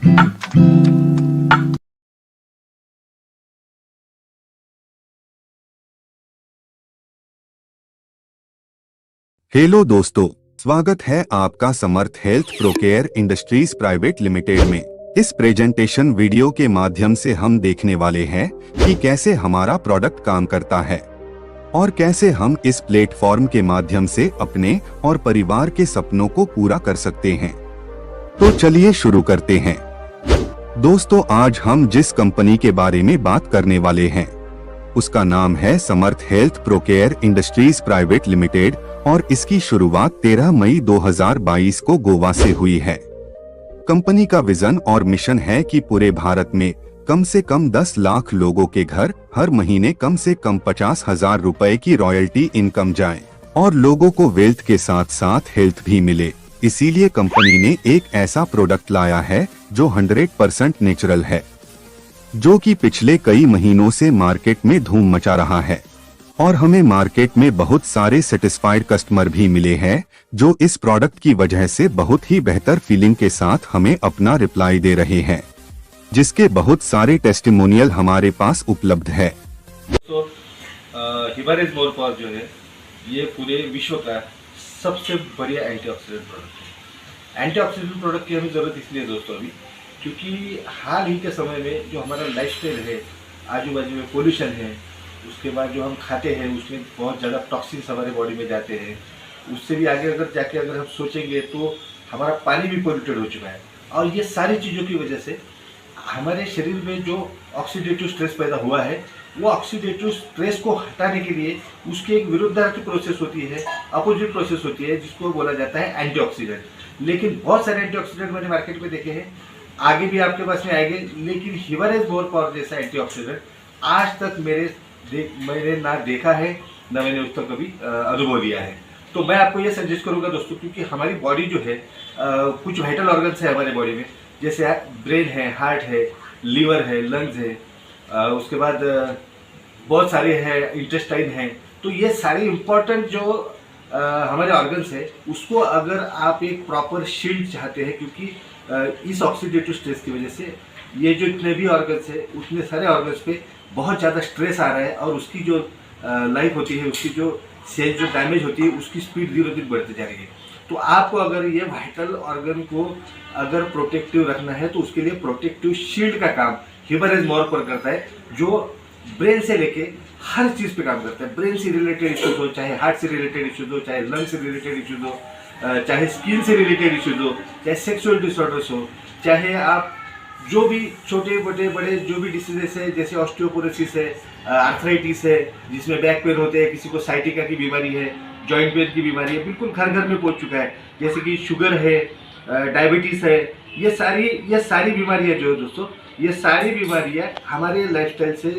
Hello दोस्तों, स्वागत है आपका समर्थ हेल्थ प्रोकेयर इंडस्ट्रीज प्राइवेट लिमिटेड में। इस प्रेजेंटेशन वीडियो के माध्यम से हम देखने वाले हैं कि कैसे हमारा प्रोडक्ट काम करता है और कैसे हम इस प्लेटफॉर्म के माध्यम से अपने और परिवार के सपनों को पूरा कर सकते हैं। तो चलिए शुरू करते हैं। दोस्तों, आज हम जिस कंपनी के बारे में बात करने वाले हैं उसका नाम है समर्थ हेल्थ प्रोकेयर इंडस्ट्रीज प्राइवेट लिमिटेड और इसकी शुरुआत 13 मई 2022 को गोवा से हुई है। कंपनी का विजन और मिशन है कि पूरे भारत में कम से कम 10 लाख लोगों के घर हर महीने कम से कम 50,000 रुपए की रॉयल्टी इनकम जाए और लोगों को वेल्थ के साथ साथ हेल्थ भी मिले। इसीलिए कंपनी ने एक ऐसा प्रोडक्ट लाया है जो 100% नेचुरल है, जो कि पिछले कई महीनों से मार्केट में धूम मचा रहा है और हमें मार्केट में बहुत सारे सेटिस्फाइड कस्टमर भी मिले हैं जो इस प्रोडक्ट की वजह से बहुत ही बेहतर फीलिंग के साथ हमें अपना रिप्लाई दे रहे हैं, जिसके बहुत सारे टेस्टिमोनियल हमारे पास उपलब्ध है। तो हिबारेज मोर पावर जो है ये पूरे विश्व का सबसे बढ़िया एंटीऑक्सीडेंट प्रोडक्ट है। एंटीऑक्सीडेंट प्रोडक्ट की हमें ज़रूरत इसलिए दोस्तों अभी, क्योंकि हाल ही के समय में जो हमारा लाइफस्टाइल है, आजू बाजू में पोल्यूशन है, उसके बाद जो हम खाते हैं उसमें बहुत ज़्यादा टॉक्सिन्स हमारे बॉडी में जाते हैं। उससे भी आगे अगर हम सोचेंगे तो हमारा पानी भी पोल्यूटेड हो चुका है और ये सारी चीज़ों की वजह से हमारे शरीर में जो ऑक्सीडेटिव स्ट्रेस पैदा हुआ है, वो ऑक्सीडेटिव स्ट्रेस को हटाने के लिए उसकी एक विरुद्धार्थी प्रोसेस होती है, अपोजिट प्रोसेस होती है, जिसको बोला जाता है एंटीऑक्सीडेंट। लेकिन बहुत सारे एंटीऑक्सीडेंट मैंने मार्केट में देखे हैं, आगे भी आपके पास में आएंगे, लेकिन हिबारेज मोर पावर जैसा एंटीऑक्सीडेंट आज तक मैंने ना देखा है ना मैंने उस तक कभी अनुभव लिया है। तो मैं आपको ये सजेस्ट करूंगा दोस्तों, क्योंकि हमारी बॉडी जो है कुछ वाइटल ऑर्गन्स है हमारे बॉडी में, जैसे ब्रेन है, हार्ट है, लीवर है, लंग्स है, उसके बाद बहुत सारे हैं, इंटेस्टाइन है। तो ये सारे इम्पोर्टेंट जो हमारे ऑर्गन्स है उसको अगर आप एक प्रॉपर शील्ड चाहते हैं, क्योंकि इस ऑक्सीडेटिव स्ट्रेस की वजह से ये जो इतने भी ऑर्गन्स है उतने सारे ऑर्गन्स पे बहुत ज़्यादा स्ट्रेस आ रहा है और उसकी जो लाइफ होती है, उसकी जो सेल जो डैमेज होती है उसकी स्पीड धीरे धीरे बढ़ती जा रही है। तो आपको अगर ये वाइटल ऑर्गन को अगर प्रोटेक्टिव रखना है तो उसके लिए प्रोटेक्टिव शील्ड का काम हिबारेज मोर पर करता है, जो ब्रेन से लेके हर चीज़ पे काम करता है। ब्रेन से रिलेटेड इश्यूज हो, चाहे हार्ट से रिलेटेड इश्यूज हो, चाहे लंग से रिलेटेड इश्यूज हो, चाहे स्किन से रिलेटेड इश्यूज हो, चाहे सेक्सुअल डिसऑर्डर्स हो, चाहे आप जो भी छोटे बड़े जो भी डिसीजेस है, जैसे ऑस्टियोपोरोसिस है, आर्थराइटिस है, जिसमें बैक पेन होते हैं, किसी को साइटिका की बीमारी है, जॉइंट पेन की बीमारी है, बिल्कुल घर घर में पहुंच चुका है, जैसे कि शुगर है, डायबिटीज़ है, ये सारी बीमारियां जो है दोस्तों, ये सारी बीमारियां हमारे लाइफस्टाइल से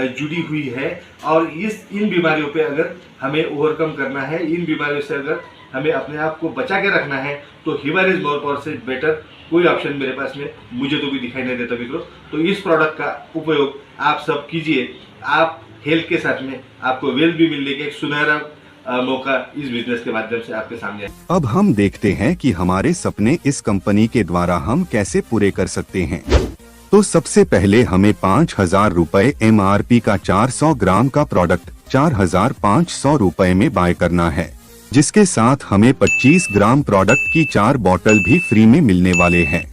जुड़ी हुई है और इन बीमारियों पे अगर हमें ओवरकम करना है, इन बीमारियों से अगर हमें अपने आप को बचा के रखना है, तो हिबारेज मोर पावर से बेटर कोई ऑप्शन मेरे पास में मुझे तो भी दिखाई नहीं देता मित्रों। तो इस प्रोडक्ट का उपयोग आप सब कीजिए, आप हेल्थ के साथ में आपको वेल्थ भी मिलने के एक सुनहरा मौका इस बिजनेस के माध्यम से आपके सामने है। अब हम देखते हैं कि हमारे सपने इस कंपनी के द्वारा हम कैसे पूरे कर सकते हैं। तो सबसे पहले हमें 5,000 रुपए MRP का 400 ग्राम का प्रोडक्ट 4,500 रुपए में बाय करना है, जिसके साथ हमें 25 ग्राम प्रोडक्ट की 4 बॉटल भी फ्री में मिलने वाले हैं।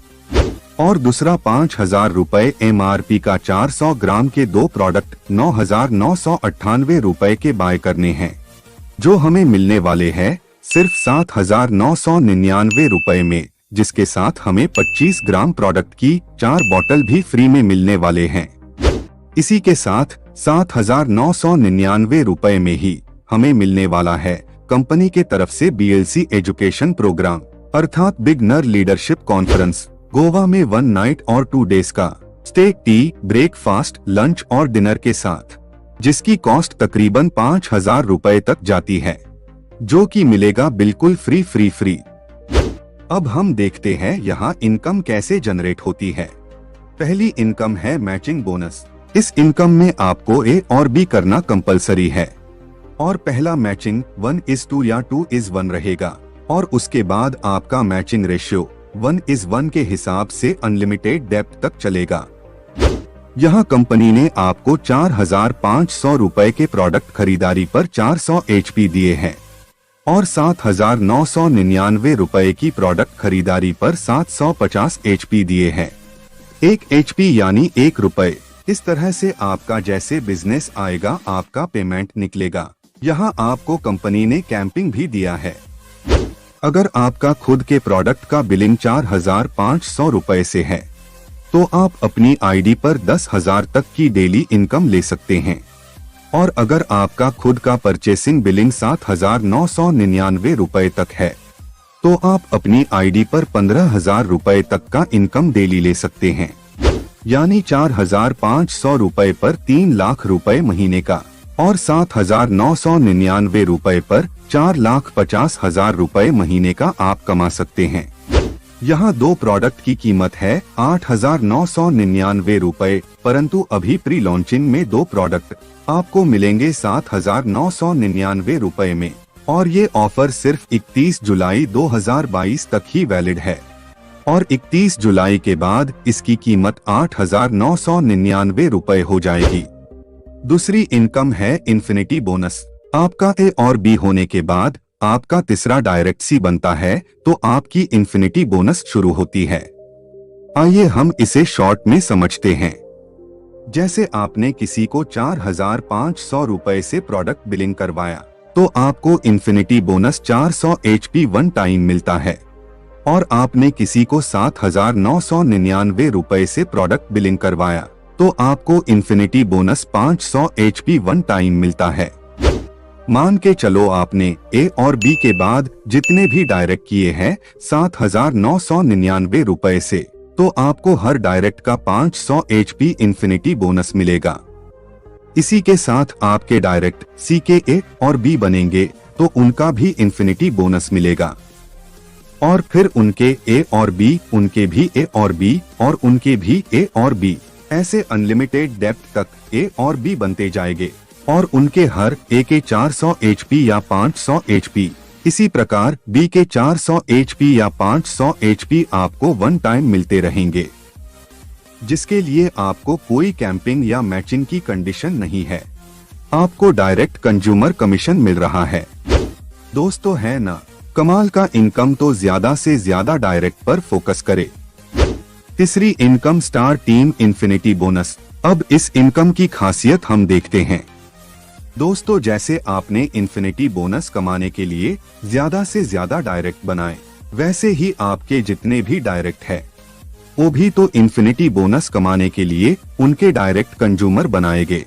और दूसरा 5,000 रुपए MRP का 400 ग्राम के 2 प्रोडक्ट 9,998 रुपए के बाय करने हैं, जो हमें मिलने वाले हैं सिर्फ 7,999 रुपए में, जिसके साथ हमें 25 ग्राम प्रोडक्ट की 4 बॉटल भी फ्री में मिलने वाले हैं। इसी के साथ 7,999 रुपए में ही हमें मिलने वाला है कंपनी के तरफ से BLC एजुकेशन प्रोग्राम, अर्थात बिगनर लीडरशिप कॉन्फ्रेंस, गोवा में 1 नाइट और 2 डेज का स्टे, टी, ब्रेकफास्ट, लंच और डिनर के साथ, जिसकी कॉस्ट तकरीबन 5,000 रुपए तक जाती है, जो कि मिलेगा बिल्कुल फ्री। अब हम देखते हैं यहाँ इनकम कैसे जनरेट होती है। पहली इनकम है मैचिंग बोनस। इस इनकम में आपको A और B करना कंपलसरी है और पहला मैचिंग 1:2 या 2:1 रहेगा और उसके बाद आपका मैचिंग रेशियो 1:1 के हिसाब से अनलिमिटेड डेप्थ तक चलेगा। यहाँ कंपनी ने आपको 4,500 रुपए के प्रोडक्ट खरीदारी पर 400 HP दिए हैं और 7,999 रुपए की प्रोडक्ट खरीदारी पर 750 HP दिए हैं। 1 HP यानी 1 रुपए। इस तरह से आपका जैसे बिजनेस आएगा आपका पेमेंट निकलेगा। यहाँ आपको कंपनी ने कैंपिंग भी दिया है। अगर आपका खुद के प्रोडक्ट का बिलिंग 4,500 रुपए से है तो आप अपनी आईडी पर 10,000 तक की डेली इनकम ले सकते हैं। और अगर आपका खुद का परचेसिंग बिलिंग 7,999 रुपए तक है तो आप अपनी आईडी पर 15,000 रुपए तक का इनकम डेली ले सकते हैं, यानी 4,500 रुपए पर 3 लाख रुपए महीने का और 7,999 रुपए पर 4,50,000 रुपए महीने का आप कमा सकते हैं। यहाँ 2 प्रोडक्ट की कीमत है 8,999 रुपए, परंतु अभी प्री लॉन्चिंग में 2 प्रोडक्ट आपको मिलेंगे 7,999 रुपए में और ये ऑफर सिर्फ 31 जुलाई 2022 तक ही वैलिड है और 31 जुलाई के बाद इसकी कीमत 8,999 रुपए हो जाएगी। दूसरी इनकम है इन्फिनिटी बोनस। आपका ए और बी होने के बाद आपका तीसरा डायरेक्ट सी बनता है तो आपकी इन्फिनिटी बोनस शुरू होती है। आइए हम इसे शॉर्ट में समझते हैं। जैसे आपने किसी को 4,500 रुपए से प्रोडक्ट बिलिंग करवाया तो आपको इन्फिनिटी बोनस 400 HP 1 टाइम मिलता है और आपने किसी को 7,999 रुपए से प्रोडक्ट बिलिंग करवाया तो आपको इन्फिनिटी बोनस 500 HP 1 टाइम मिलता है। मान के चलो आपने ए और बी के बाद जितने भी डायरेक्ट किए हैं 7,999 रुपए से तो आपको हर डायरेक्ट का 500 HP इन्फिनिटी बोनस मिलेगा। इसी के साथ आपके डायरेक्ट सी के ए और बी बनेंगे तो उनका भी इन्फिनिटी बोनस मिलेगा और फिर उनके ए और बी, उनके भी ए और बी और उनके भी ए और बी, ऐसे अनलिमिटेड डेप्थ तक ए और बी बनते जाएंगे और उनके हर ए के 400 HP या 500 HP। इसी प्रकार बी के 400 HP या 500 HP आपको 1 टाइम मिलते रहेंगे, जिसके लिए आपको कोई कैंपिंग या मैचिंग की कंडीशन नहीं है। आपको डायरेक्ट कंज्यूमर कमीशन मिल रहा है। दोस्तों है ना कमाल का इनकम, तो ज्यादा से ज्यादा डायरेक्ट पर फोकस करें। तीसरी income star team infinity bonus. अब इस इनकम की खासियत हम देखते हैं। दोस्तों जैसे आपने इन्फिनिटी बोनस कमाने के लिए ज्यादा से ज्यादा डायरेक्ट बनाए, वैसे ही आपके जितने भी डायरेक्ट है वो भी तो इन्फिनिटी बोनस कमाने के लिए उनके डायरेक्ट कंज्यूमर बनाएंगे।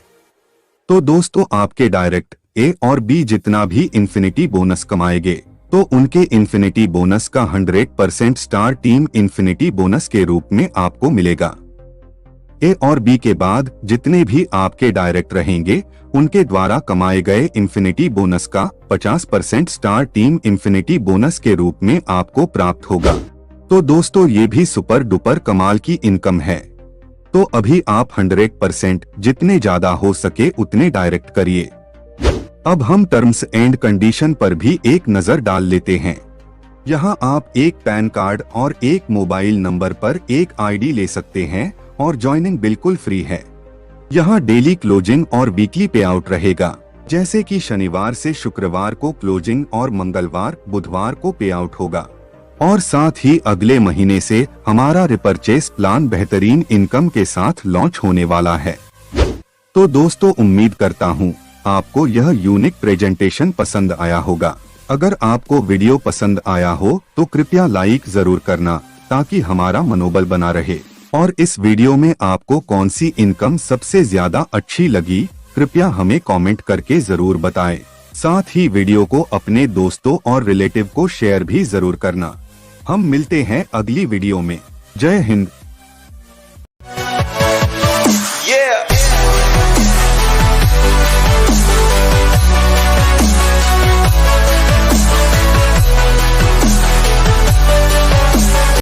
तो दोस्तों आपके डायरेक्ट ए और बी जितना भी इन्फिनिटी बोनस कमाएंगे तो उनके इन्फिनिटी बोनस का 100% स्टार टीम इन्फिनिटी बोनस के रूप में आपको मिलेगा। ए और बी के बाद जितने भी आपके डायरेक्ट रहेंगे उनके द्वारा कमाए गए इन्फिनिटी बोनस का 50% स्टार टीम इन्फिनिटी बोनस के रूप में आपको प्राप्त होगा। तो दोस्तों ये भी सुपर डुपर कमाल की इनकम है। तो अभी आप 100% जितने ज्यादा हो सके उतने डायरेक्ट करिए। अब हम टर्म्स एंड कंडीशन पर भी एक नजर डाल लेते हैं। यहाँ आप एक पैन कार्ड और एक मोबाइल नंबर पर एक आईडी ले सकते हैं और ज्वाइनिंग बिल्कुल फ्री है। यहाँ डेली क्लोजिंग और वीकली पे आउट रहेगा, जैसे कि शनिवार से शुक्रवार को क्लोजिंग और मंगलवार बुधवार को पे आउट होगा। और साथ ही अगले महीने से हमारा रिपर्चेस प्लान बेहतरीन इनकम के साथ लॉन्च होने वाला है। तो दोस्तों उम्मीद करता हूँ आपको यह यूनिक प्रेजेंटेशन पसंद आया होगा। अगर आपको वीडियो पसंद आया हो तो कृपया लाइक जरूर करना ताकि हमारा मनोबल बना रहे। और इस वीडियो में आपको कौन सी इनकम सबसे ज्यादा अच्छी लगी कृपया हमें कमेंट करके जरूर बताएं। साथ ही वीडियो को अपने दोस्तों और रिलेटिव को शेयर भी जरूर करना। हम मिलते हैं अगली वीडियो में। जय हिंद।